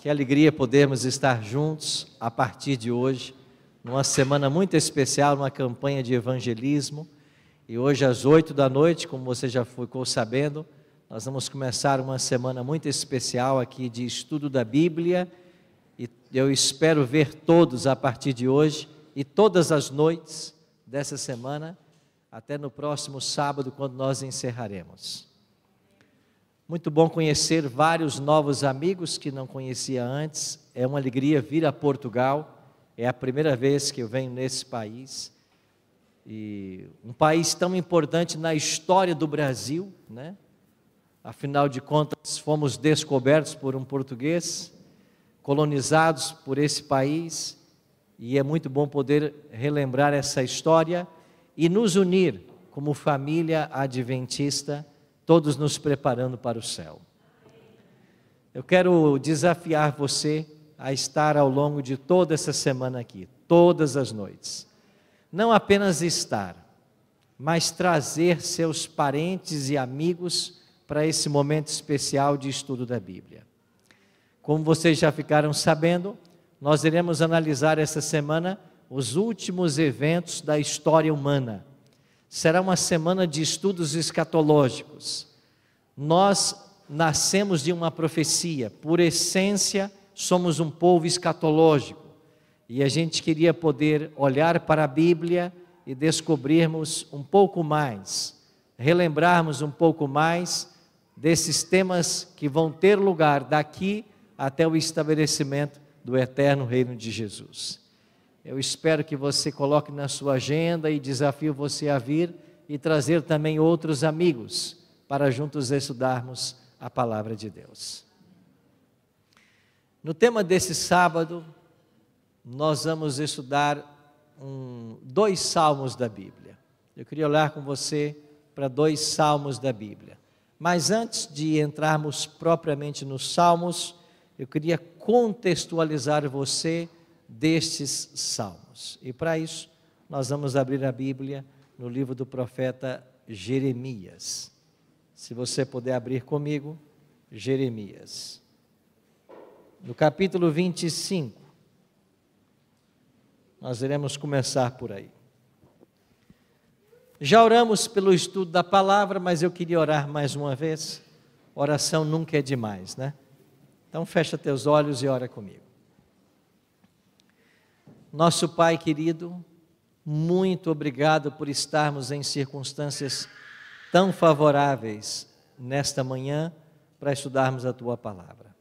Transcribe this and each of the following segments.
Que alegria podermos estar juntos a partir de hoje, numa semana muito especial, numa campanha de evangelismo. E hoje às 20h, como você já ficou sabendo, nós vamos começar uma semana muito especial aqui de estudo da Bíblia. E eu espero ver todos a partir de hoje e todas as noites dessa semana, até no próximo sábado, quando nós encerraremos. Muito bom conhecer vários novos amigos que não conhecia antes. É uma alegria vir a Portugal. É a primeira vez que eu venho nesse país. E um país tão importante na história do Brasil, né? Afinal de contas, fomos descobertos por um português, colonizados por esse país. E é muito bom poder relembrar essa história e nos unir como família adventista, todos nos preparando para o céu. Eu quero desafiar você a estar ao longo de toda essa semana aqui, todas as noites. Não apenas estar, mas trazer seus parentes e amigos para esse momento especial de estudo da Bíblia. Como vocês já ficaram sabendo, nós iremos analisar essa semana os últimos eventos da história humana. Será uma semana de estudos escatológicos. Nós nascemos de uma profecia, por essência somos um povo escatológico. E a gente queria poder olhar para a Bíblia e descobrirmos um pouco mais, relembrarmos um pouco mais desses temas que vão ter lugar daqui até o estabelecimento do eterno reino de Jesus. Eu espero que você coloque na sua agenda e desafio você a vir e trazer também outros amigos para juntos estudarmos a palavra de Deus. No tema desse sábado, nós vamos estudar dois salmos da Bíblia. Eu queria olhar com você para dois salmos da Bíblia. Mas antes de entrarmos propriamente nos salmos, eu queria contextualizar você destes salmos. E para isso, nós vamos abrir a Bíblia no livro do profeta Jeremias. Se você puder abrir comigo, Jeremias. No capítulo 25, nós iremos começar por aí. Já oramos pelo estudo da palavra, mas eu queria orar mais uma vez. Oração nunca é demais, né? Então fecha teus olhos e ora comigo. Nosso Pai querido, muito obrigado por estarmos em circunstâncias tão favoráveis nesta manhã para estudarmos a Tua palavra.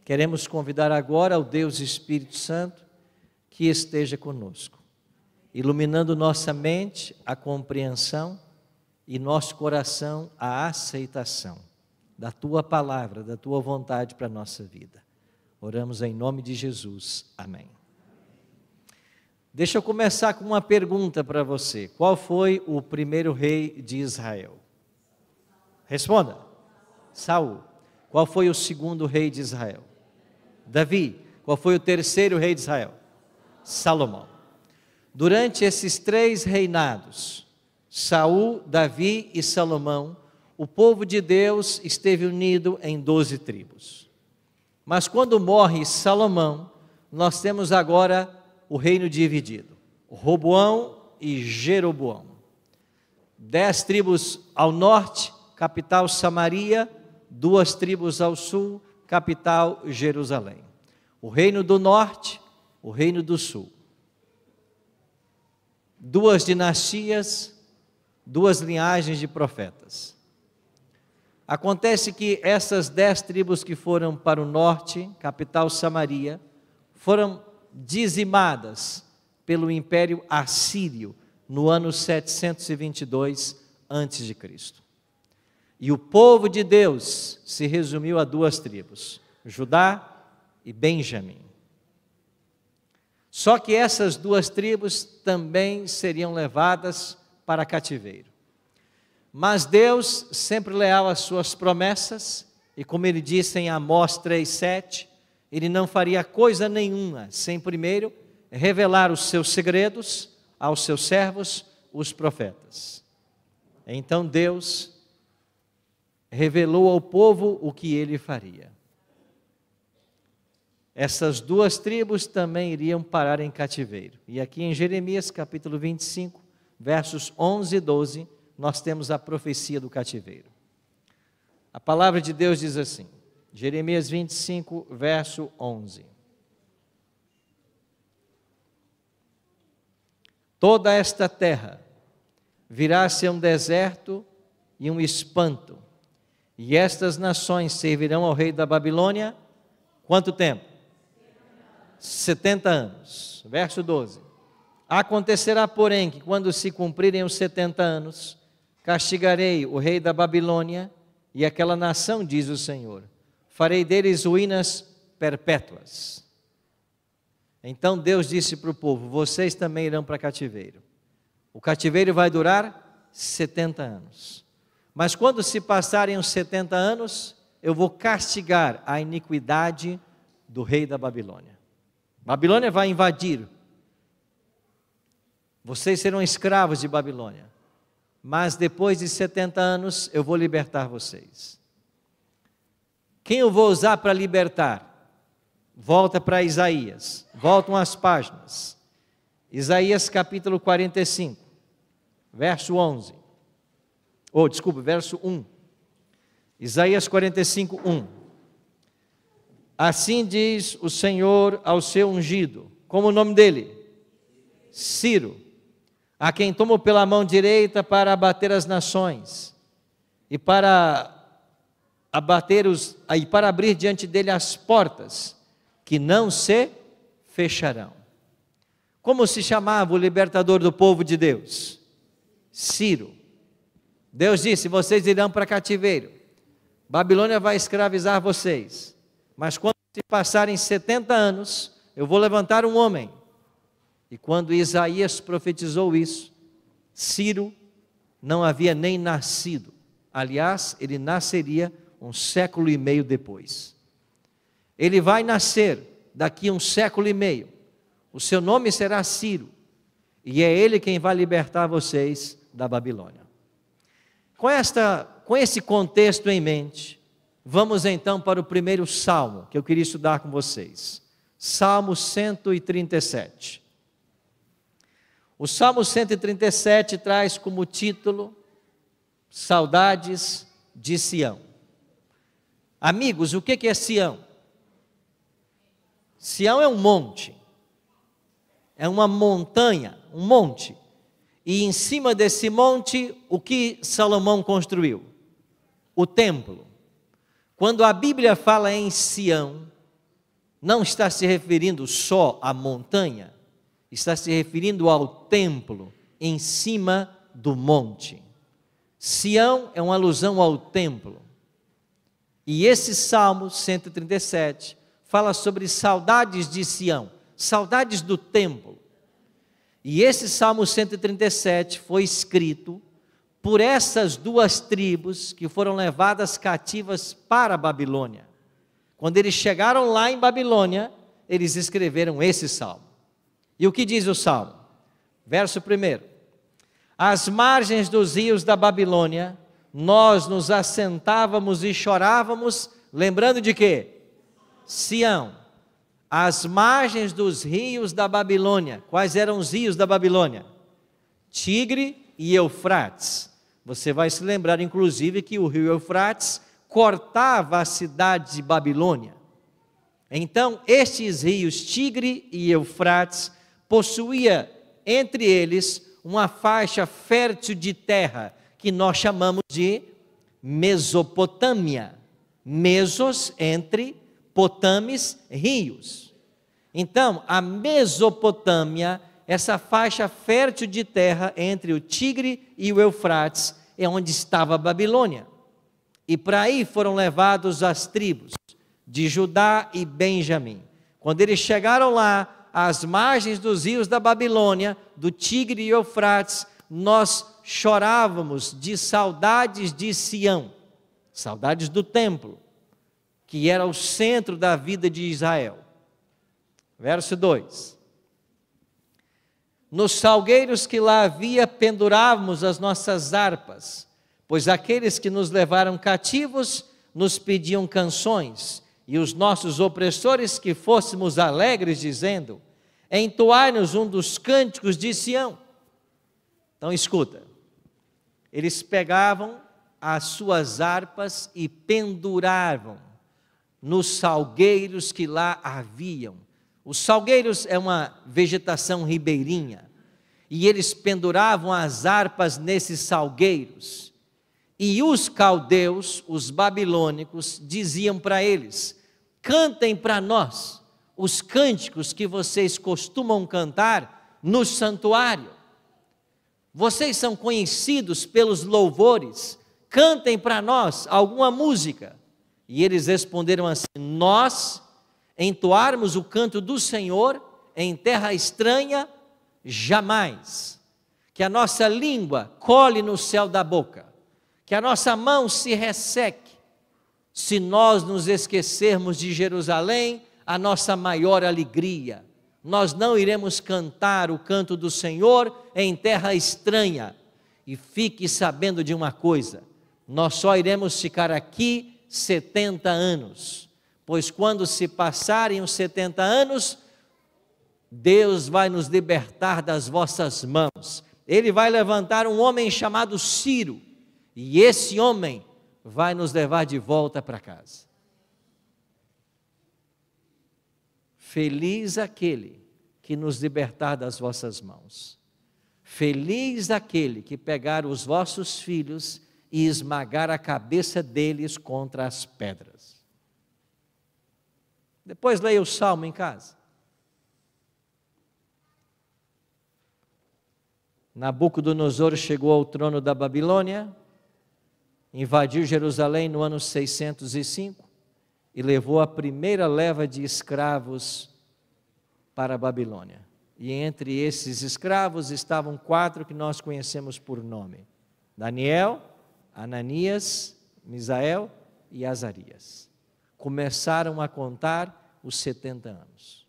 Queremos convidar agora o Deus Espírito Santo que esteja conosco, iluminando nossa mente, a compreensão e nosso coração, a aceitação da Tua palavra, da Tua vontade para a nossa vida. Oramos em nome de Jesus. Amém. Deixa eu começar com uma pergunta para você. Qual foi o primeiro rei de Israel? Responda. Saul. Qual foi o segundo rei de Israel? Davi. Qual foi o terceiro rei de Israel? Salomão. Durante esses três reinados, Saul, Davi e Salomão, o povo de Deus esteve unido em 12 tribos. Mas quando morre Salomão, nós temos agora o reino dividido, Roboão e Jeroboão. 10 tribos ao norte, capital Samaria, 2 tribos ao sul, capital Jerusalém. O reino do norte, o reino do sul. 2 dinastias, 2 linhagens de profetas. Acontece que essas 10 tribos que foram para o norte, capital Samaria, foram dizimadas pelo Império Assírio no ano 722 a.C. E o povo de Deus se resumiu a 2 tribos, Judá e Benjamim. Só que essas 2 tribos também seriam levadas para cativeiro. Mas Deus, sempre leal às suas promessas, e como Ele disse em Amós 3,7, Ele não faria coisa nenhuma sem primeiro revelar os seus segredos aos seus servos, os profetas. Então Deus revelou ao povo o que Ele faria. essas duas tribos também iriam parar em cativeiro. E aqui em Jeremias capítulo 25, versos 11 e 12, nós temos a profecia do cativeiro. A palavra de Deus diz assim, Jeremias 25, verso 11. Toda esta terra virá a ser um deserto e um espanto, e estas nações servirão ao rei da Babilônia, quanto tempo? 70 anos. Verso 12. Acontecerá, porém, que quando se cumprirem os 70 anos, castigarei o rei da Babilônia e aquela nação, diz o Senhor. Farei deles ruínas perpétuas. Então Deus disse para o povo, vocês também irão para cativeiro. O cativeiro vai durar 70 anos. Mas quando se passarem os 70 anos, eu vou castigar a iniquidade do rei da Babilônia. Babilônia vai invadir. Vocês serão escravos de Babilônia. Mas depois de 70 anos, eu vou libertar vocês. Quem eu vou usar para libertar? Volta para Isaías. Voltam as páginas. Isaías capítulo 45, verso 11. Verso 1. Isaías 45, 1. Assim diz o Senhor ao seu ungido. Como o nome dele? Ciro. A quem tomo pela mão direita para abater as nações. E para abrir diante dele as portas, que não se fecharão. Como se chamava o libertador do povo de Deus? Ciro. Deus disse, vocês irão para cativeiro. Babilônia vai escravizar vocês. Mas quando se passarem 70 anos, eu vou levantar um homem. E quando Isaías profetizou isso, Ciro não havia nem nascido. Aliás, ele nasceria 1,5 séculos depois. Ele vai nascer daqui 1,5 séculos. O seu nome será Ciro. E é ele quem vai libertar vocês da Babilônia. Com esse contexto em mente, vamos então para o primeiro salmo que eu queria estudar com vocês. Salmo 137. O Salmo 137 traz como título Saudades de Sião. Amigos, o que é Sião? Sião é um monte, é uma montanha, um monte. E em cima desse monte, o que Salomão construiu? O templo. Quando a Bíblia fala em Sião, não está se referindo só à montanha, está se referindo ao templo em cima do monte. Sião é uma alusão ao templo. E esse Salmo 137 fala sobre saudades de Sião, saudades do templo. E esse Salmo 137 foi escrito por essas duas tribos que foram levadas cativas para a Babilônia. Quando eles chegaram lá em Babilônia, eles escreveram esse Salmo. E o que diz o Salmo? Verso 1. Às margens dos rios da Babilônia, nós nos assentávamos e chorávamos, lembrando de quê? Sião. Às margens dos rios da Babilônia. Quais eram os rios da Babilônia? Tigre e Eufrates. Você vai se lembrar, inclusive, que o rio Eufrates cortava a cidade de Babilônia. Então, estes rios, Tigre e Eufrates, possuía entre eles uma faixa fértil de terra, que nós chamamos de Mesopotâmia. Mesos, entre, potames, rios. Então, a Mesopotâmia, essa faixa fértil de terra entre o Tigre e o Eufrates, é onde estava a Babilônia. E para aí foram levados as tribos de Judá e Benjamim. Quando eles chegaram lá, às margens dos rios da Babilônia, do Tigre e Eufrates, nós chorávamos de saudades de Sião, saudades do templo, que era o centro da vida de Israel. Verso 2. Nos salgueiros que lá havia, pendurávamos as nossas harpas, pois aqueles que nos levaram cativos nos pediam canções, e os nossos opressores que fôssemos alegres, dizendo: entoai-nos um dos cânticos de Sião. Então escuta, eles pegavam as suas harpas e penduravam nos salgueiros que lá haviam. Os salgueiros é uma vegetação ribeirinha, e eles penduravam as harpas nesses salgueiros. E os caldeus, os babilônicos, diziam para eles: cantem para nós os cânticos que vocês costumam cantar no santuário. Vocês são conhecidos pelos louvores, cantem para nós alguma música. E eles responderam assim: nós entoarmos o canto do Senhor em terra estranha, jamais. Que a nossa língua cole no céu da boca, que a nossa mão se resseque, se nós nos esquecermos de Jerusalém, a nossa maior alegria. Nós não iremos cantar o canto do Senhor em terra estranha. E fique sabendo de uma coisa: nós só iremos ficar aqui 70 anos, pois quando se passarem os 70 anos, Deus vai nos libertar das vossas mãos. Ele vai levantar um homem chamado Ciro, e esse homem vai nos levar de volta para casa. Feliz aquele que nos libertar das vossas mãos. Feliz aquele que pegar os vossos filhos e esmagar a cabeça deles contra as pedras. Depois leia o salmo em casa. Nabucodonosor chegou ao trono da Babilônia, invadiu Jerusalém no ano 605 e levou a primeira leva de escravos para a Babilônia. E entre esses escravos estavam 4 que nós conhecemos por nome: Daniel, Ananias, Misael e Azarias. Começaram a contar os 70 anos.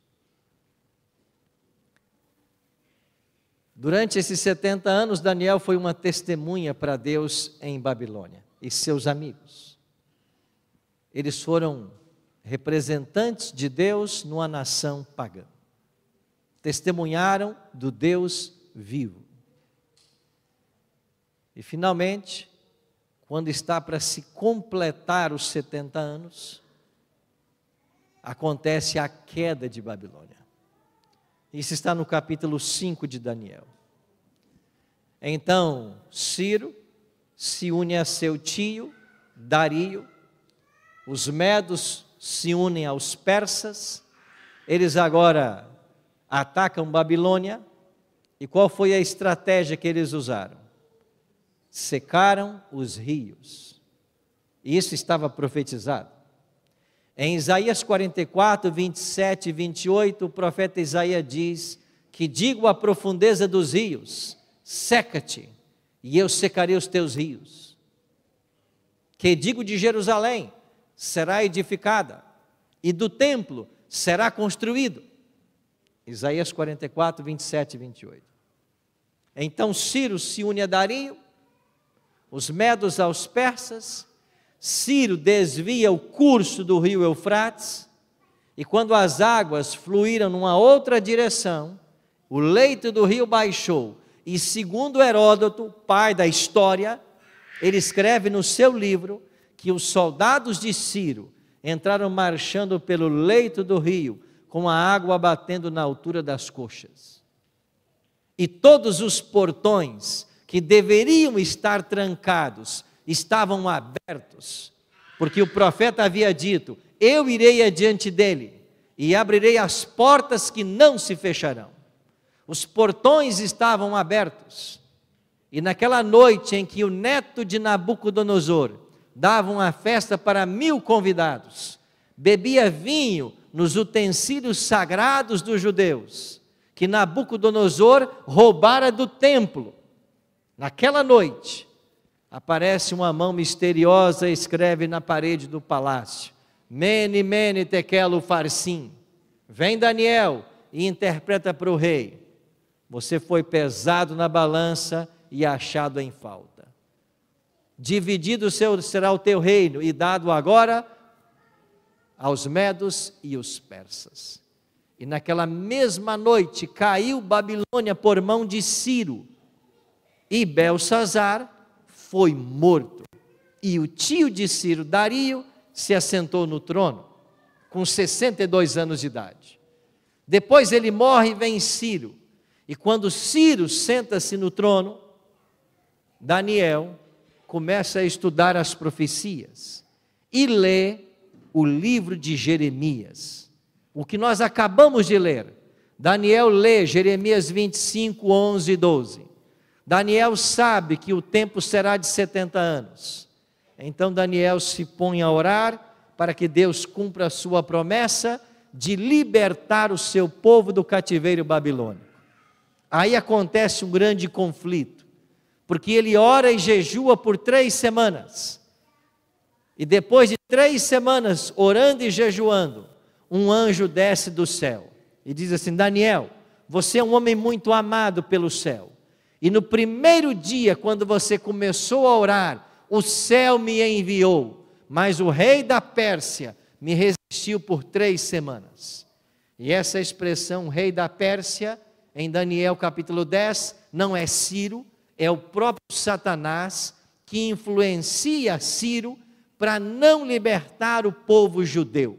Durante esses 70 anos, Daniel foi uma testemunha para Deus em Babilônia e seus amigos. Eles foram representantes de Deus numa nação pagã. Testemunharam do Deus vivo. E finalmente, quando está para se completar os 70 anos, acontece a queda de Babilônia. Isso está no capítulo 5 de Daniel. Então, Ciro se une a seu tio, Dario, os medos se unem aos persas, eles agora atacam Babilônia. E qual foi a estratégia que eles usaram? Secaram os rios. Isso estava profetizado. Em Isaías 44, 27 e 28, o profeta Isaías diz que: digo à profundeza dos rios, seca-te, e eu secarei os teus rios. Que digo de Jerusalém, será edificada, e do templo será construído. Isaías 44, 27 e 28. Então Ciro se une a Dario, os medos aos persas. Ciro desvia o curso do rio Eufrates, e quando as águas fluíram numa outra direção, o leito do rio baixou, e segundo Heródoto, pai da história, ele escreve no seu livro que os soldados de Ciro entraram marchando pelo leito do rio, com a água batendo na altura das coxas. E todos os portões que deveriam estar trancados estavam abertos, porque o profeta havia dito: eu irei adiante dele e abrirei as portas que não se fecharão. Os portões estavam abertos. E naquela noite em que o neto de Nabucodonosor dava uma festa para 1000 convidados, bebia vinho nos utensílios sagrados dos judeus, que Nabucodonosor roubara do templo, naquela noite, aparece uma mão misteriosa e escreve na parede do palácio: Mene, Mene, Tekel, Upharsim. Vem Daniel e interpreta para o rei: você foi pesado na balança e achado em falta. Dividido será o teu reino e dado agora aos medos e os persas. E naquela mesma noite caiu Babilônia por mão de Ciro, e Belsazar foi morto. E o tio de Ciro, Dario, se assentou no trono, com 62 anos de idade. Depois ele morre e vem Ciro. E quando Ciro senta-se no trono, Daniel começa a estudar as profecias e lê o livro de Jeremias. O que nós acabamos de ler. Daniel lê Jeremias 25, 11 e 12. Daniel sabe que o tempo será de 70 anos. Então Daniel se põe a orar para que Deus cumpra a sua promessa de libertar o seu povo do cativeiro babilônico. Aí acontece um grande conflito, porque ele ora e jejua por 3 semanas. E depois de 3 semanas orando e jejuando, um anjo desce do céu e diz assim: Daniel, você é um homem muito amado pelo céu. E no primeiro dia, quando você começou a orar, o céu me enviou, mas o rei da Pérsia me resistiu por 3 semanas. E essa expressão, rei da Pérsia, em Daniel capítulo 10, não é Ciro, é o próprio Satanás que influencia Ciro para não libertar o povo judeu.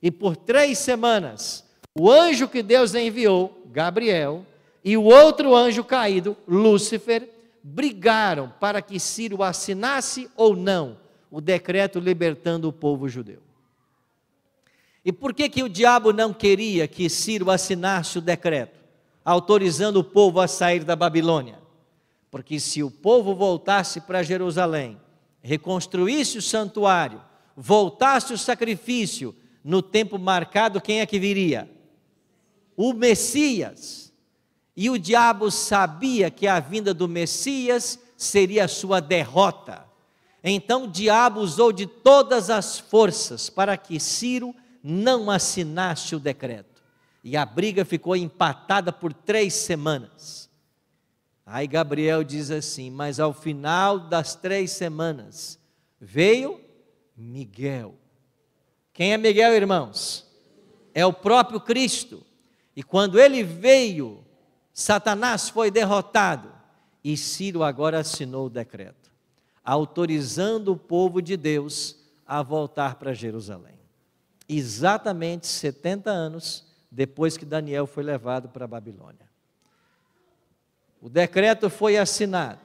E por 3 semanas, o anjo que Deus enviou, Gabriel, e o outro anjo caído, Lúcifer, brigaram para que Ciro assinasse ou não o decreto libertando o povo judeu. E por que o diabo não queria que Ciro assinasse o decreto, autorizando o povo a sair da Babilônia? Porque se o povo voltasse para Jerusalém, reconstruísse o santuário, voltasse o sacrifício, no tempo marcado, quem é que viria? O Messias. E o diabo sabia que a vinda do Messias seria a sua derrota. Então o diabo usou de todas as forças para que Ciro não assinasse o decreto. E a briga ficou empatada por 3 semanas. Aí Gabriel diz assim: mas ao final das 3 semanas, veio Miguel. Quem é Miguel, irmãos? É o próprio Cristo. E quando ele veio, Satanás foi derrotado. E Ciro agora assinou o decreto, autorizando o povo de Deus a voltar para Jerusalém. Exatamente 70 anos depois que Daniel foi levado para a Babilônia. O decreto foi assinado.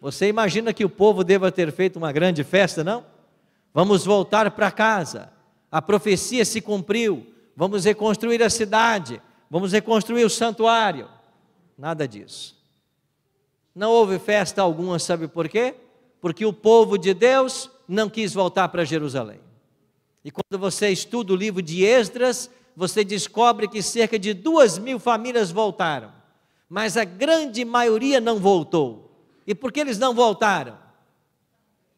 Você imagina que o povo deva ter feito uma grande festa, não? Vamos voltar para casa. A profecia se cumpriu. Vamos reconstruir a cidade. Vamos reconstruir o santuário. Nada disso. Não houve festa alguma, sabe por quê? Porque o povo de Deus não quis voltar para Jerusalém. E quando você estuda o livro de Esdras, você descobre que cerca de 2.000 famílias voltaram. Mas a grande maioria não voltou. E por que eles não voltaram?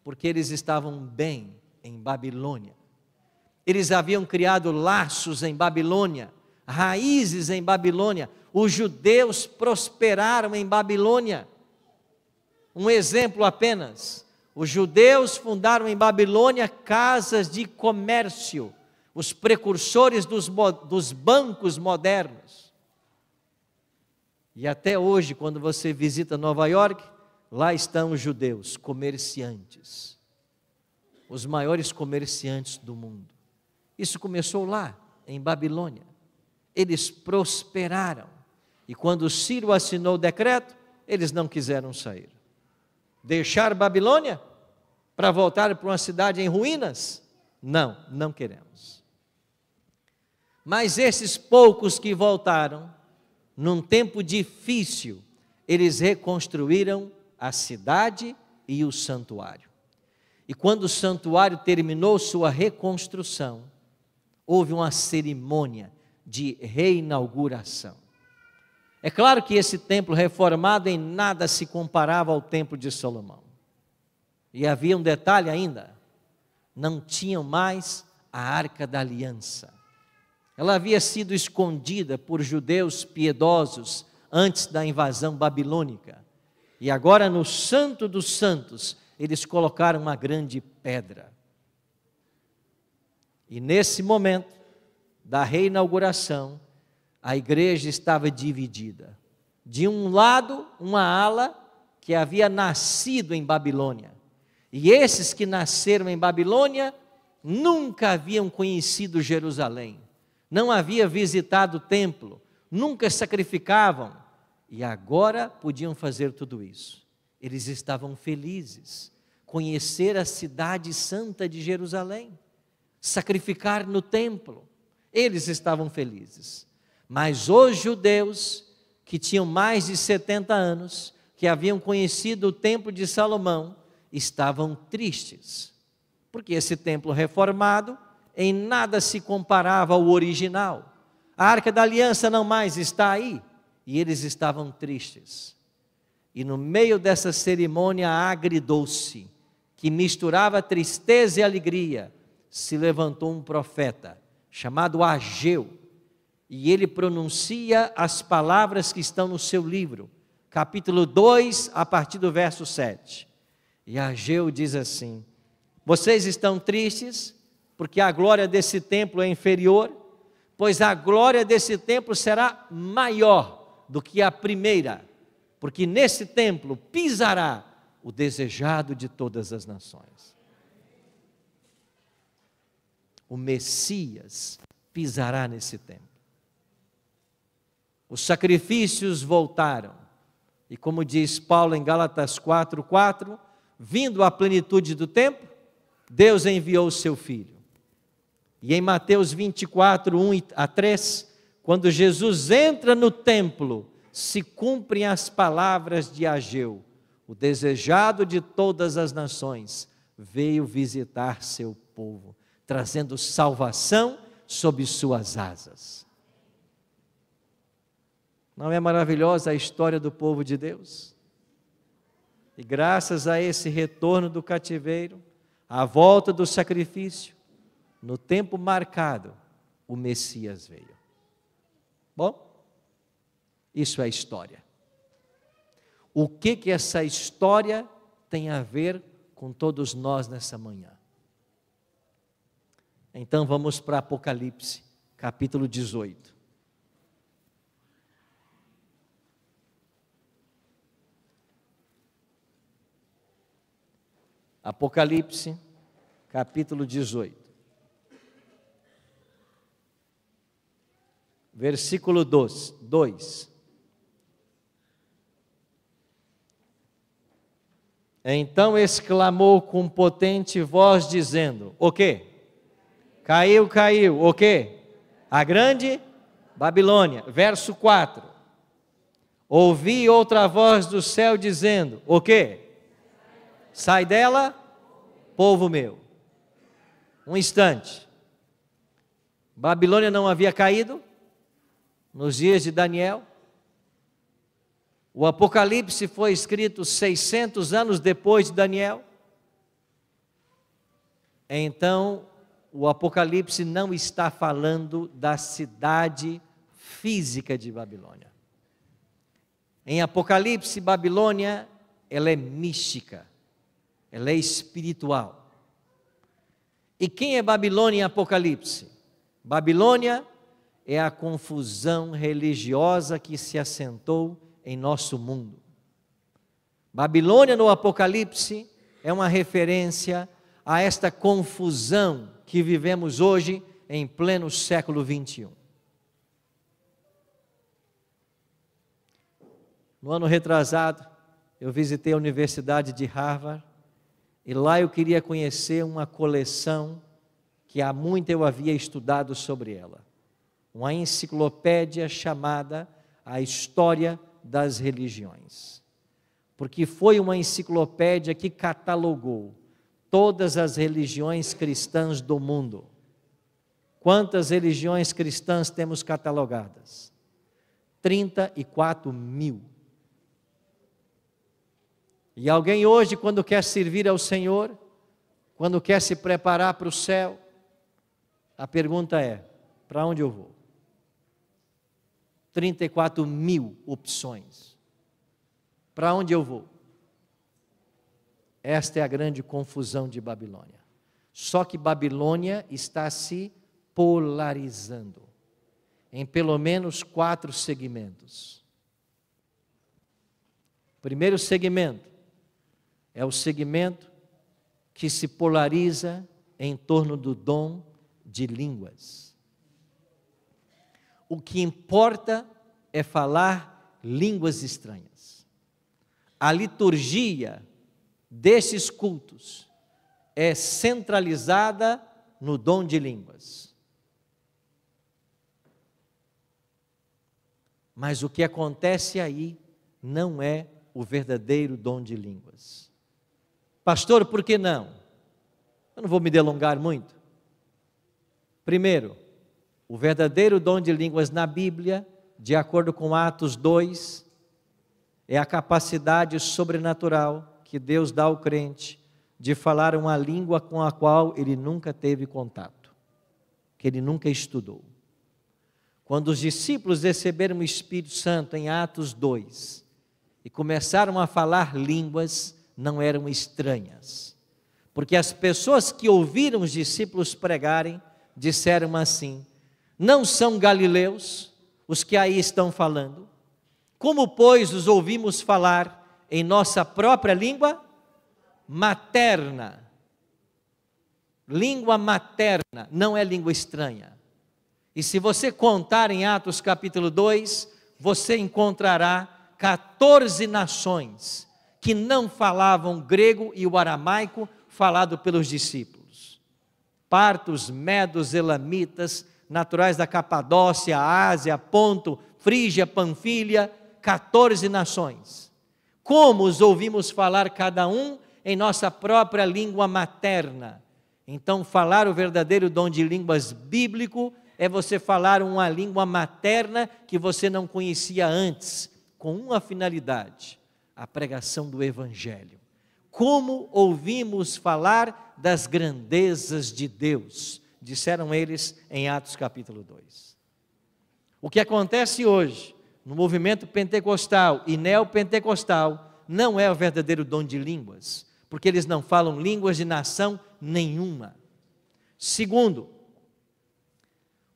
Porque eles estavam bem em Babilônia. Eles haviam criado laços em Babilônia, raízes em Babilônia. Os judeus prosperaram em Babilônia. Um exemplo apenas: os judeus fundaram em Babilônia casas de comércio, os precursores dos bancos modernos. E até hoje, quando você visita Nova York, lá estão os judeus, comerciantes, os maiores comerciantes do mundo. Isso começou lá, em Babilônia. Eles prosperaram. E quando Ciro assinou o decreto, eles não quiseram sair. Deixar Babilônia para voltar para uma cidade em ruínas? Não, não queremos. Mas esses poucos que voltaram, num tempo difícil, eles reconstruíram a cidade e o santuário. E quando o santuário terminou sua reconstrução, houve uma cerimônia de reinauguração. É claro que esse templo reformado em nada se comparava ao templo de Salomão. E havia um detalhe ainda: não tinham mais a Arca da Aliança. Ela havia sido escondida por judeus piedosos antes da invasão babilônica. E agora no Santo dos Santos, eles colocaram uma grande pedra. E nesse momento da reinauguração, a igreja estava dividida. De um lado, uma ala que havia nascido em Babilônia. E esses que nasceram em Babilônia nunca haviam conhecido Jerusalém, não haviam visitado o templo, nunca sacrificavam, e agora podiam fazer tudo isso. Eles estavam felizes, conhecer a cidade santa de Jerusalém, sacrificar no templo, eles estavam felizes. Mas os judeus, que tinham mais de 70 anos, que haviam conhecido o templo de Salomão, estavam tristes, porque esse templo reformado em nada se comparava ao original. A Arca da Aliança não mais está aí, e eles estavam tristes. E no meio dessa cerimônia agridoce, que misturava tristeza e alegria, se levantou um profeta, chamado Ageu, e ele pronuncia as palavras que estão no seu livro, capítulo 2, a partir do verso 7. E Ageu diz assim: vocês estão tristes, porque a glória desse templo é inferior, pois a glória desse templo será maior do que a primeira, porque nesse templo pisará o desejado de todas as nações. O Messias pisará nesse templo. Os sacrifícios voltaram, e como diz Paulo em Gálatas 4:4, vindo à plenitude do tempo, Deus enviou o seu Filho. E em Mateus 24:1-3, quando Jesus entra no templo, se cumprem as palavras de Ageu: o desejado de todas as nações veio visitar seu povo, trazendo salvação sob suas asas. Não é maravilhosa a história do povo de Deus? E graças a esse retorno do cativeiro, a volta do sacrifício, no tempo marcado, o Messias veio. Bom, isso é história. O que essa história tem a ver com todos nós nessa manhã? Então vamos para Apocalipse, capítulo 18. Apocalipse, capítulo 18. Versículo 2. Então exclamou com potente voz, dizendo: o quê? Caiu, o quê? A grande Babilônia. Verso 4. Ouvi outra voz do céu dizendo: o quê? Sai dela, povo meu. Um instante. Babilônia não havia caído nos dias de Daniel. O Apocalipse foi escrito 600 anos depois de Daniel. Então, o Apocalipse não está falando da cidade física de Babilônia. Em Apocalipse, Babilônia, ela é mística, ela é espiritual. E quem é Babilônia em Apocalipse? Babilônia é a confusão religiosa que se assentou em nosso mundo. Babilônia no Apocalipse é uma referência a esta confusão que vivemos hoje em pleno século 21. No ano retrasado, eu visitei a Universidade de Harvard e lá eu queria conhecer uma coleção que há muito eu havia estudado sobre ela. Uma enciclopédia chamada A História das Religiões. Porque foi uma enciclopédia que catalogou todas as religiões cristãs do mundo. Quantas religiões cristãs temos catalogadas? 34 mil. E alguém hoje, quando quer servir ao Senhor, quando quer se preparar para o céu, a pergunta é: para onde eu vou? 34 mil opções. Para onde eu vou? Esta é a grande confusão de Babilônia. Só que Babilônia está se polarizando em pelo menos 4 segmentos. O primeiro segmento é o segmento que se polariza em torno do dom de línguas. O que importa é falar línguas estranhas. A liturgia desses cultos é centralizada no dom de línguas. Mas o que acontece aí não é o verdadeiro dom de línguas. Pastor, por que não? Eu não vou me delongar muito. Primeiro, o verdadeiro dom de línguas na Bíblia, de acordo com Atos 2, é a capacidade sobrenatural que Deus dá ao crente de falar uma língua com a qual ele nunca teve contato, que ele nunca estudou. Quando os discípulos receberam o Espírito Santo em Atos 2 e começaram a falar línguas, não eram estranhas, porque as pessoas que ouviram os discípulos pregarem disseram assim: não são galileus os que aí estão falando? Como, pois, os ouvimos falar em nossa própria língua materna? Língua materna não é língua estranha. E se você contar em Atos capítulo 2, você encontrará 14 nações que não falavam grego e o aramaico falado pelos discípulos. Partos, medos, elamitas, naturais da Capadócia, Ásia, Ponto, Frígia, Panfilha, 14 nações. Como os ouvimos falar cada um em nossa própria língua materna? Então, falar o verdadeiro dom de línguas bíblico é você falar uma língua materna que você não conhecia antes, com uma finalidade: a pregação do Evangelho. Como ouvimos falar das grandezas de Deus, disseram eles em Atos capítulo 2. O que acontece hoje no movimento pentecostal e neopentecostal não é o verdadeiro dom de línguas, porque eles não falam línguas de nação nenhuma. Segundo,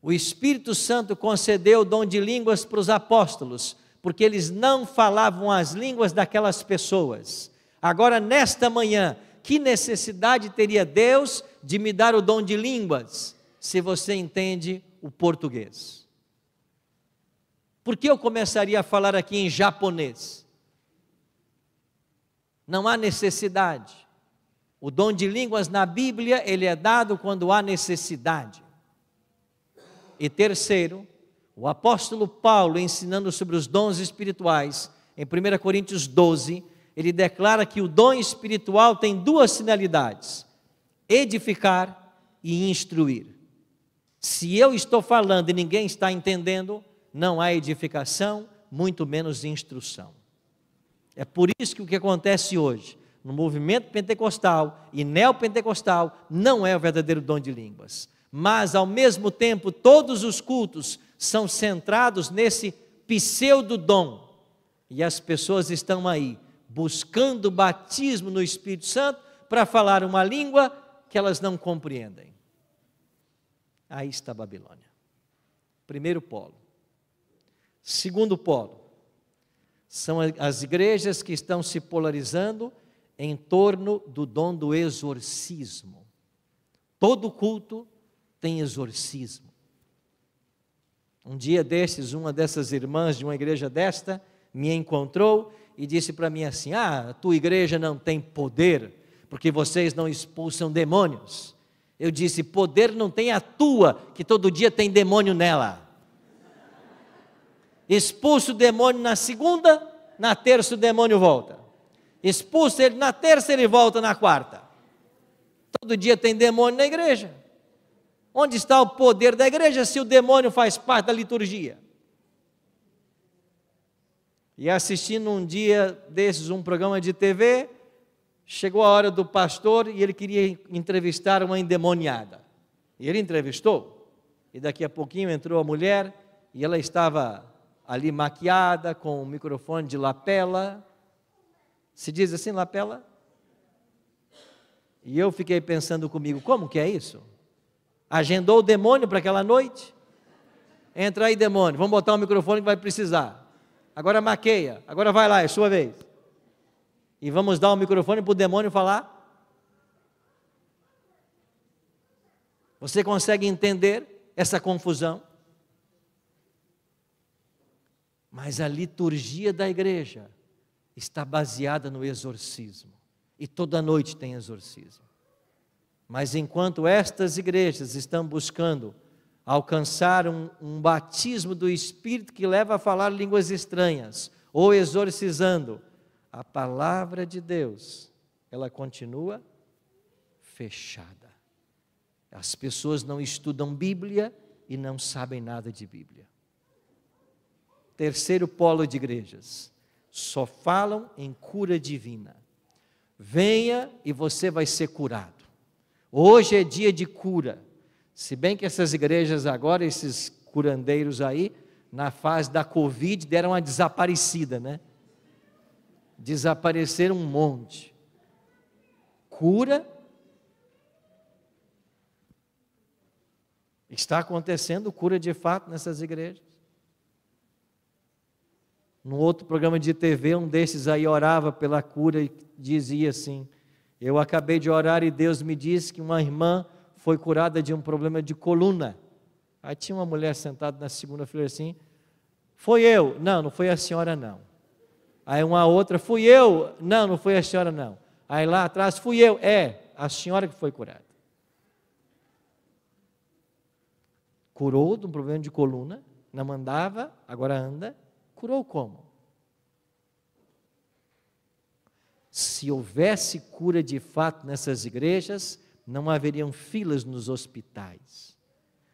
o Espírito Santo concedeu o dom de línguas para os apóstolos, porque eles não falavam as línguas daquelas pessoas. Agora, nesta manhã, que necessidade teria Deus de me dar o dom de línguas, se você entende o português? Por que eu começaria a falar aqui em japonês? Não há necessidade. O dom de línguas na Bíblia, ele é dado quando há necessidade. E terceiro, o apóstolo Paulo, ensinando sobre os dons espirituais, em 1 Coríntios 12, ele declara que o dom espiritual tem 2 finalidades: edificar e instruir. Se eu estou falando e ninguém está entendendo, não há edificação, muito menos instrução. É por isso que o que acontece hoje, no movimento pentecostal e neopentecostal, não é o verdadeiro dom de línguas. Mas, ao mesmo tempo, todos os cultos são centrados nesse pseudo-dom. E as pessoas estão aí, buscando o batismo no Espírito Santo para falar uma língua que elas não compreendem. Aí está a Babilônia. Primeiro polo. Segundo polo, são as igrejas que estão se polarizando em torno do dom do exorcismo. Todo culto tem exorcismo. Um dia desses, uma dessas irmãs de uma igreja desta me encontrou e disse para mim assim: a tua igreja não tem poder, porque vocês não expulsam demônios. Eu disse: poder não tem a tua, que todo dia tem demônio nela. Expulso o demônio na segunda, na terça o demônio volta. Expulso ele na terça, ele volta na quarta. Todo dia tem demônio na igreja. Onde está o poder da igreja se o demônio faz parte da liturgia? E assistindo um dia desses um programa de TV, chegou a hora do pastor e ele queria entrevistar uma endemoniada. E ele entrevistou. E daqui a pouquinho entrou a mulher e ela estava ali maquiada, com um microfone de lapela. Se diz assim, lapela? E eu fiquei pensando comigo, como que é isso? Agendou o demônio para aquela noite? Entra aí, demônio, vamos botar um microfone que vai precisar. Agora maqueia, agora vai lá, é sua vez. E vamos dar o microfone para o demônio falar? Você consegue entender essa confusão? Mas a liturgia da igreja está baseada no exorcismo. E toda noite tem exorcismo. Mas enquanto estas igrejas estão buscando alcançar um batismo do Espírito que leva a falar línguas estranhas, ou exorcizando, a palavra de Deus, ela continua fechada. As pessoas não estudam Bíblia e não sabem nada de Bíblia. Terceiro polo de igrejas, só falam em cura divina. Venha e você vai ser curado. Hoje é dia de cura. Se bem que essas igrejas agora, esses curandeiros aí, na fase da Covid, deram uma desaparecida, né? Desapareceram um monte. Cura. Está acontecendo cura de fato nessas igrejas. Num outro programa de TV, um desses aí orava pela cura e dizia assim: eu acabei de orar e Deus me disse que uma irmã foi curada de um problema de coluna. Aí tinha uma mulher sentada na segunda fileira assim: foi eu? Não, não foi a senhora não. Aí uma outra: fui eu? Não, não foi a senhora não. Aí lá atrás: fui eu? É, a senhora que foi curada. Curou de um problema de coluna, não andava, agora anda. Curou como? Se houvesse cura de fato nessas igrejas, não haveriam filas nos hospitais.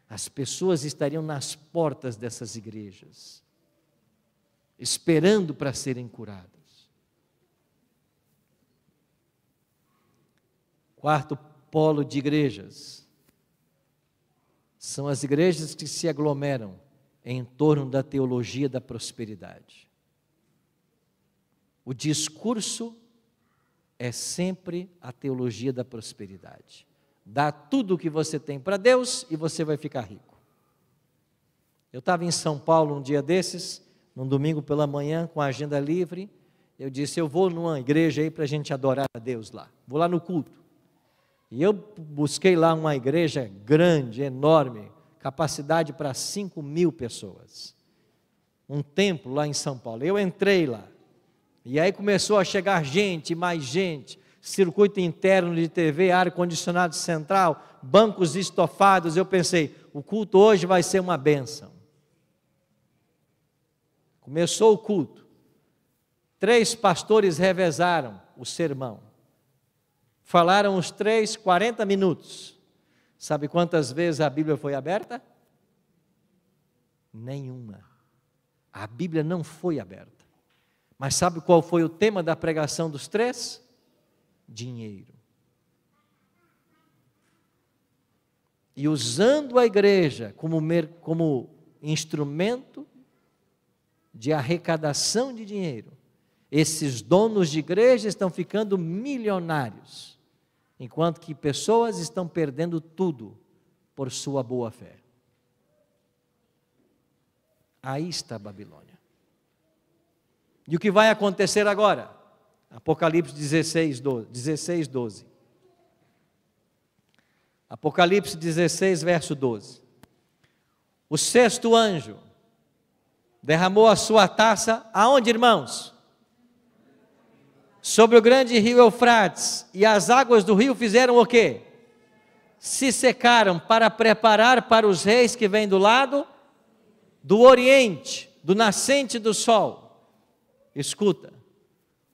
As pessoas estariam nas portas dessas igrejas, esperando para serem curadas. Quarto polo de igrejas são as igrejas que se aglomeram em torno da teologia da prosperidade. O discurso é sempre a teologia da prosperidade. Dá tudo o que você tem para Deus e você vai ficar rico. Eu estava em São Paulo um dia desses, num domingo pela manhã, com a agenda livre. Eu disse: eu vou numa igreja aí para a gente adorar a Deus lá. Vou lá no culto. E eu busquei lá uma igreja grande, enorme, capacidade para 5.000 pessoas. Um templo lá em São Paulo. Eu entrei lá. E aí começou a chegar gente, mais gente, circuito interno de TV, ar-condicionado central, bancos estofados. Eu pensei, o culto hoje vai ser uma bênção. Começou o culto. 3 pastores revezaram o sermão. Falaram os 3, 40 minutos. Sabe quantas vezes a Bíblia foi aberta? Nenhuma. A Bíblia não foi aberta. Mas sabe qual foi o tema da pregação dos 3? Dinheiro. E usando a igreja como instrumento de arrecadação de dinheiro, esses donos de igreja estão ficando milionários, enquanto que pessoas estão perdendo tudo por sua boa fé. Aí está a Babilônia. E o que vai acontecer agora? Apocalipse 16, 12. Apocalipse 16, verso 12. O 6º anjo derramou a sua taça, aonde, irmãos? Sobre o grande rio Eufrates, e as águas do rio fizeram o quê? Se secaram para preparar para os reis que vêm do lado do oriente, do nascente do sol. Escuta,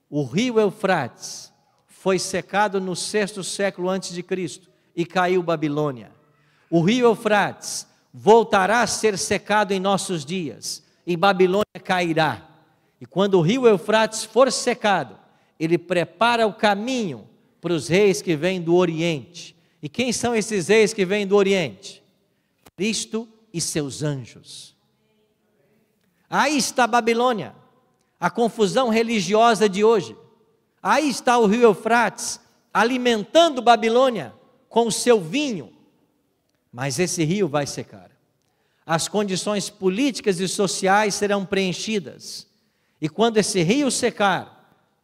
o rio Eufrates foi secado no 6º século antes de Cristo e caiu Babilônia. O rio Eufrates voltará a ser secado em nossos dias e Babilônia cairá. E quando o rio Eufrates for secado, ele prepara o caminho para os reis que vêm do Oriente. E quem são esses reis que vêm do Oriente? Cristo e seus anjos. Aí está a Babilônia, a confusão religiosa de hoje. Aí está o rio Eufrates, alimentando Babilônia com o seu vinho, mas esse rio vai secar. As condições políticas e sociais serão preenchidas, e quando esse rio secar,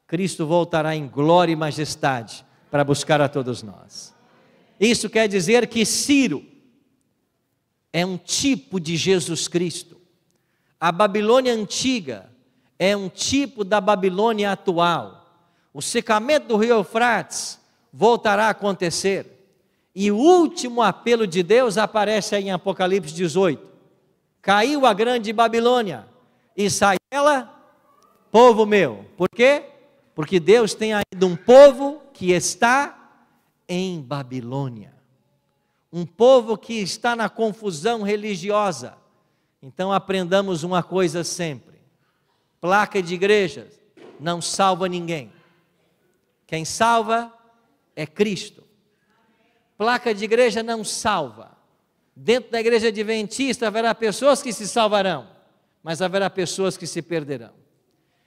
Cristo voltará em glória e majestade para buscar a todos nós. Isso quer dizer que Ciro é um tipo de Jesus Cristo. A Babilônia antiga é um tipo da Babilônia atual. O secamento do rio Eufrates voltará a acontecer. E o último apelo de Deus aparece aí em Apocalipse 18. Caiu a grande Babilônia e sai dela, povo meu. Por quê? Porque Deus tem ainda um povo que está em Babilônia. Um povo que está na confusão religiosa. Então aprendamos uma coisa sempre: placa de igrejas não salva ninguém. Quem salva é Cristo. Placa de igreja não salva. Dentro da igreja adventista haverá pessoas que se salvarão, mas haverá pessoas que se perderão.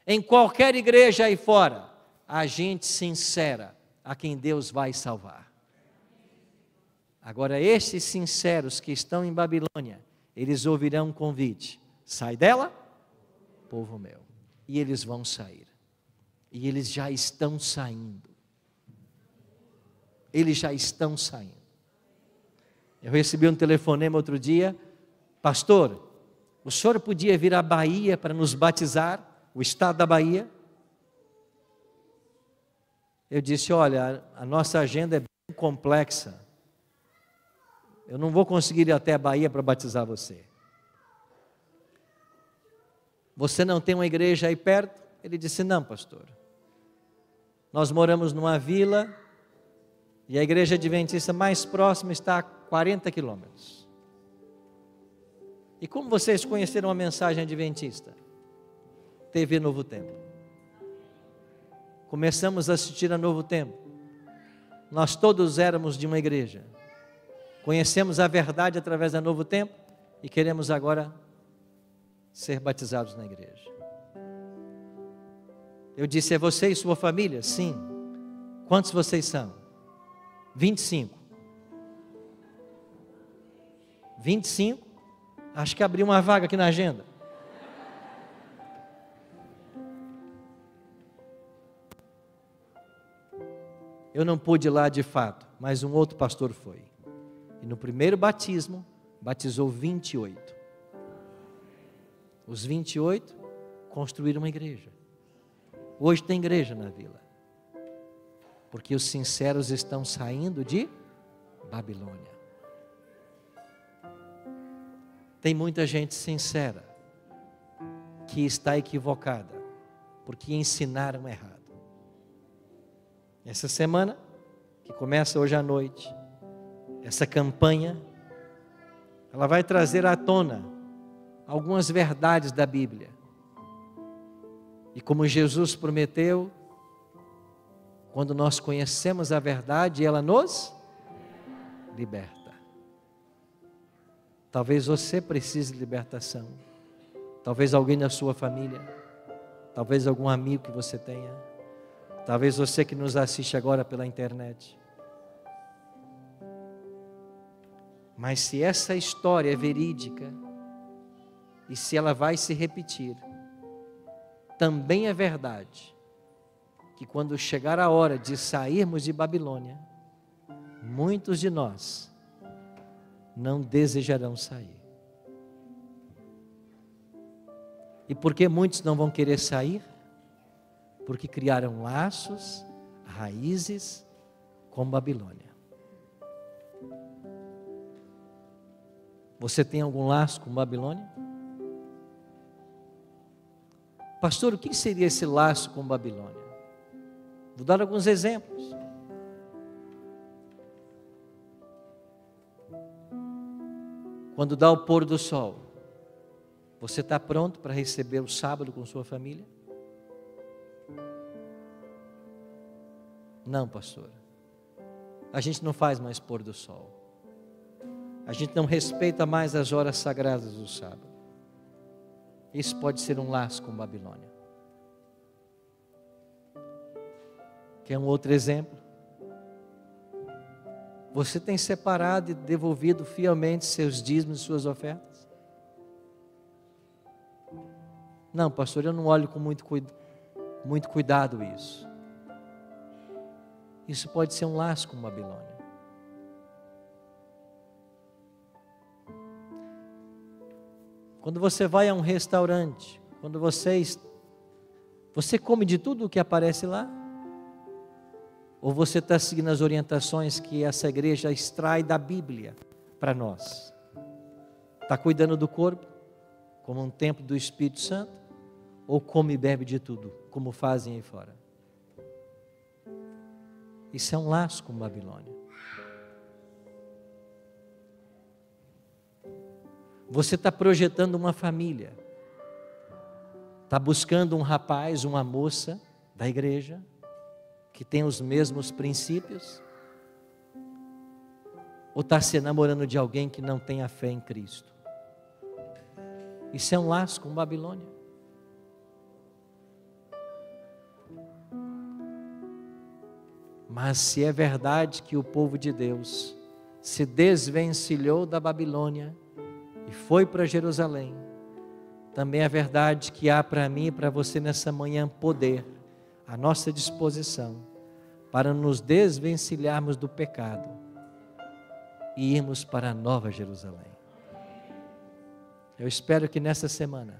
Em qualquer igreja aí fora, há gente sincera a quem Deus vai salvar. Agora, esses sinceros que estão em Babilônia, eles ouvirão um convite: sai dela, povo meu. E eles vão sair. E eles já estão saindo. Eles já estão saindo. Eu recebi um telefonema outro dia: pastor, o senhor podia vir à Bahia para nos batizar, o estado da Bahia? Eu disse: olha, a nossa agenda é bem complexa. Eu não vou conseguir ir até a Bahia para batizar você. Você não tem uma igreja aí perto? Ele disse: não, pastor. Nós moramos numa vila e a igreja adventista mais próxima está a 40 quilômetros. E como vocês conheceram a mensagem adventista? TV Novo Tempo. Começamos a assistir a Novo Tempo. Nós todos éramos de uma igreja. Conhecemos a verdade através da Novo Tempo e queremos agora ser batizados na igreja. Eu disse: é você e sua família? Sim. Quantos vocês são? 25. 25? Acho que abriu uma vaga aqui na agenda. Eu não pude ir lá de fato, mas um outro pastor foi. E no primeiro batismo, batizou 28. Os 28 construíram uma igreja. Hoje tem igreja na vila. Porque os sinceros estão saindo de Babilônia. Tem muita gente sincera que está equivocada, porque ensinaram errado. Essa semana, que começa hoje à noite, essa campanha, ela vai trazer à tona algumas verdades da Bíblia. E como Jesus prometeu, quando nós conhecemos a verdade, ela nos liberta. Talvez você precise de libertação. Talvez alguém da sua família. Talvez algum amigo que você tenha. Talvez você que nos assiste agora pela internet. Mas se essa história é verídica, e se ela vai se repetir, também é verdade que quando chegar a hora de sairmos de Babilônia, muitos de nós não desejarão sair. E por que muitos não vão querer sair? Porque criaram laços, raízes com Babilônia. Você tem algum laço com Babilônia? Pastor, o que seria esse laço com Babilônia? Vou dar alguns exemplos. Quando dá o pôr do sol, você está pronto para receber o sábado com sua família? Não, pastor. A gente não faz mais pôr do sol. A gente não respeita mais as horas sagradas do sábado. Isso pode ser um laço com Babilônia. Quer um outro exemplo? Você tem separado e devolvido fielmente seus dízimos e suas ofertas? Não, pastor, eu não olho com muito cuidado isso. Isso pode ser um laço com Babilônia. Quando você vai a um restaurante, quando você come de tudo o que aparece lá? Ou você está seguindo as orientações que essa igreja extrai da Bíblia para nós? Está cuidando do corpo, como um templo do Espírito Santo? Ou come e bebe de tudo, como fazem aí fora? Isso é um laço com Babilônia. Você está projetando uma família, está buscando um rapaz, uma moça da igreja, que tem os mesmos princípios? Ou está se namorando de alguém que não tem a fé em Cristo? Isso é um laço com Babilônia. Mas se é verdade que o povo de Deus se desvencilhou da Babilônia e foi para Jerusalém, também é verdade que há para mim e para você nessa manhã poder à nossa disposição para nos desvencilharmos do pecado e irmos para a Nova Jerusalém. Eu espero que nessa semana,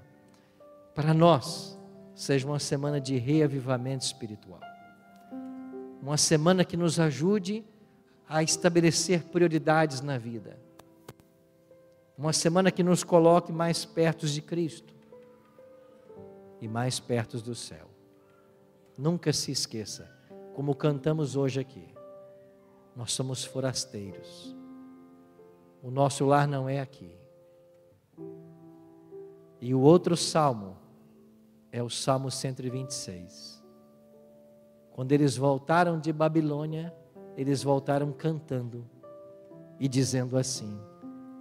para nós, seja uma semana de reavivamento espiritual. Uma semana que nos ajude a estabelecer prioridades na vida. Uma semana que nos coloque mais perto de Cristo e mais perto do céu. Nunca se esqueça, como cantamos hoje aqui, nós somos forasteiros. O nosso lar não é aqui. E o outro salmo é o Salmo 126. Quando eles voltaram de Babilônia, eles voltaram cantando e dizendo assim: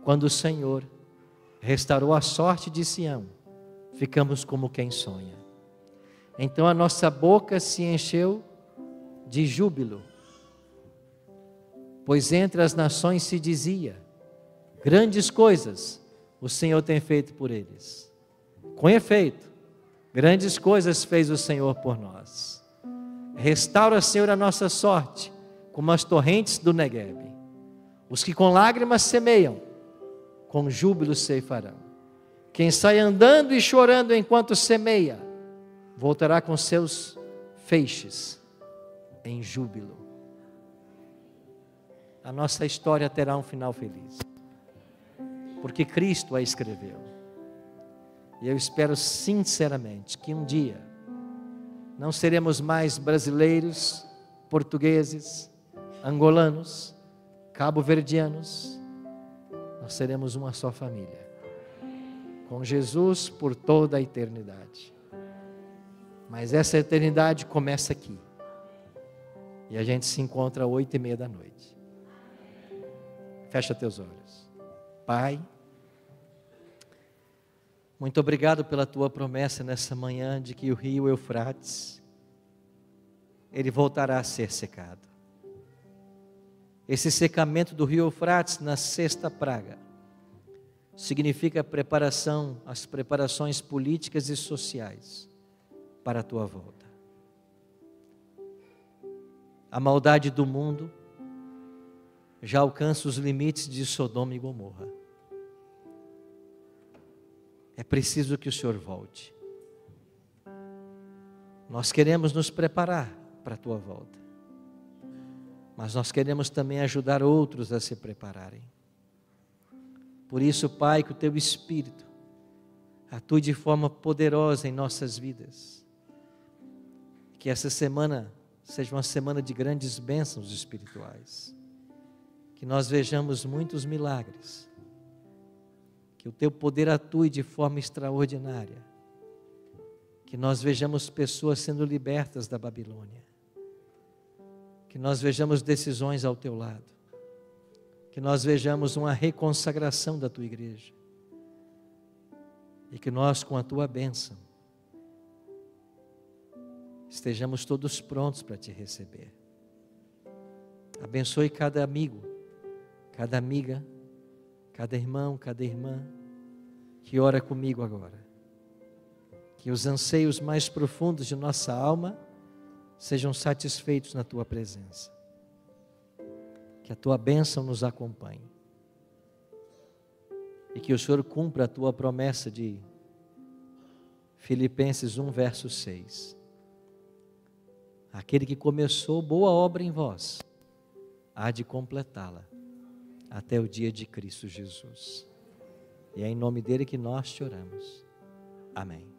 quando o Senhor restaurou a sorte de Sião, ficamos como quem sonha. Então a nossa boca se encheu de júbilo, pois entre as nações se dizia: grandes coisas o Senhor tem feito por eles. Com efeito, grandes coisas fez o Senhor por nós. Restaura, Senhor, a nossa sorte, como as torrentes do Negueb. Os que com lágrimas semeiam, com júbilo ceifarão. Quem sai andando e chorando enquanto semeia, voltará com seus feixes em júbilo. A nossa história terá um final feliz, porque Cristo a escreveu. E eu espero sinceramente que um dia não seremos mais brasileiros, portugueses, angolanos, cabo-verdianos. Nós seremos uma só família, com Jesus por toda a eternidade. Mas essa eternidade começa aqui, e a gente se encontra às 8:30 da noite. Fecha teus olhos. Pai, muito obrigado pela tua promessa nessa manhã de que o rio Eufrates, ele voltará a ser secado. Esse secamento do rio Eufrates na sexta praga significa as preparações políticas e sociais para a tua volta. A maldade do mundo já alcança os limites de Sodoma e Gomorra. É preciso que o Senhor volte. Nós queremos nos preparar para a tua volta, mas nós queremos também ajudar outros a se prepararem. Por isso, Pai, que o teu Espírito atue de forma poderosa em nossas vidas. Que essa semana seja uma semana de grandes bênçãos espirituais. Que nós vejamos muitos milagres. Que o teu poder atue de forma extraordinária. Que nós vejamos pessoas sendo libertas da Babilônia. Que nós vejamos decisões ao teu lado. Que nós vejamos uma reconsagração da tua igreja. E que nós, com a tua bênção, estejamos todos prontos para te receber. Abençoe cada amigo cada amiga, cada irmão, cada irmã que ora comigo agora. Que os anseios mais profundos de nossa alma sejam satisfeitos na Tua presença. Que a Tua bênção nos acompanhe. E que o Senhor cumpra a Tua promessa de Filipenses 1, verso 6. Aquele que começou boa obra em vós, há de completá-la até o dia de Cristo Jesus. E é em nome dele que nós te oramos. Amém.